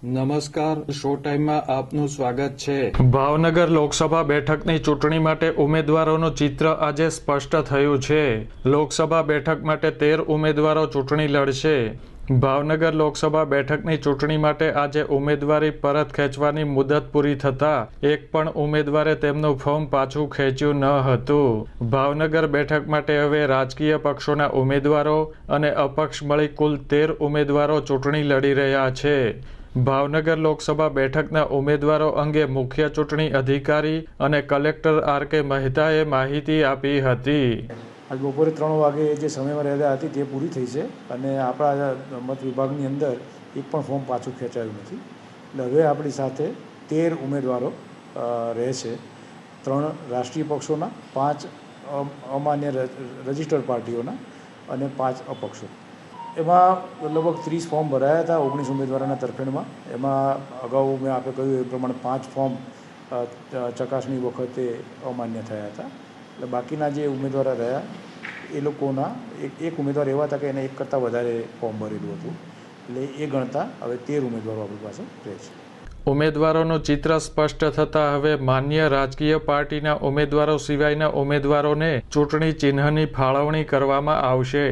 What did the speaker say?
નમસ્કાર, શો ટાઈમમાં આપનું સ્વાગત છે। ભાવનગર લોકસભા બેઠકની ચૂંટણી માટે ઉમેદવારોનું ચિત્ર આજે સ્પષ્ટ થયું છે। લોકસભા બેઠક માટે 13 ઉમેદવારો ચૂંટણી લડશે। ભાવનગર લોકસભા બેઠકની ચૂંટણી માટે આજે ઉમેદવારી પરત ખેંચવાની મુદત પૂરી થતાં એક પણ ઉમેદવારે તેમનું ફોર્મ પાછું ખેંચ્યું ન હતું। ભાવનગર બેઠક માટે હવે રાજકીય પક્ષોના ઉમેદવારો અને અપક્ષ મળી કુલ 13 ઉમેદવારો ચૂંટણી લડી રહ્યા છે। ભાવનગર લોકસભા બેઠકના ઉમેદવારો અંગે મુખ્ય ચૂંટણી અધિકારી અને કલેક્ટર આર.કે. મહેતાએ માહિતી આપી હતી। આજ બપોરે 3 વાગે જે સમયમર્યાદા હતી તે પૂરી થઈ છે અને આપણા મત વિભાગની અંદર એક પણ ફોર્મ પાછું ખેંચાયું નથી। એટલે હવે આપણી સાથે 13 ઉમેદવારો રહેશે। 3 રાષ્ટ્રીય પક્ષોના, 5 અમાન્ય રજિસ્ટર્ડ પાર્ટીઓના અને 5 અપક્ષો। એમાં લગભગ 30 ફોર્મ ભરાયા હતા 19 ઉમેદવારોના તરફેણમાં। એમાં અગાઉ મેં આપણે કહ્યું એ પ્રમાણે 5 ફોર્મ ચકાસણી વખતે અમાન્ય થયા હતા। એટલે બાકીના જે ઉમેદવારો રહ્યા એ લોકોના એક ઉમેદવાર એવા હતા કે એને એક કરતાં વધારે ફોર્મ ભરેલું હતું। એટલે એ ગણતા હવે 13 ઉમેદવારો આપણી પાસે રહે છે। ઉમેદવારોનું ચિત્ર સ્પષ્ટ થતાં હવે માન્ય રાજકીય પાર્ટીના ઉમેદવારો સિવાયના ઉમેદવારોને ચૂંટણી ચિહ્નની ફાળવણી કરવામાં આવશે।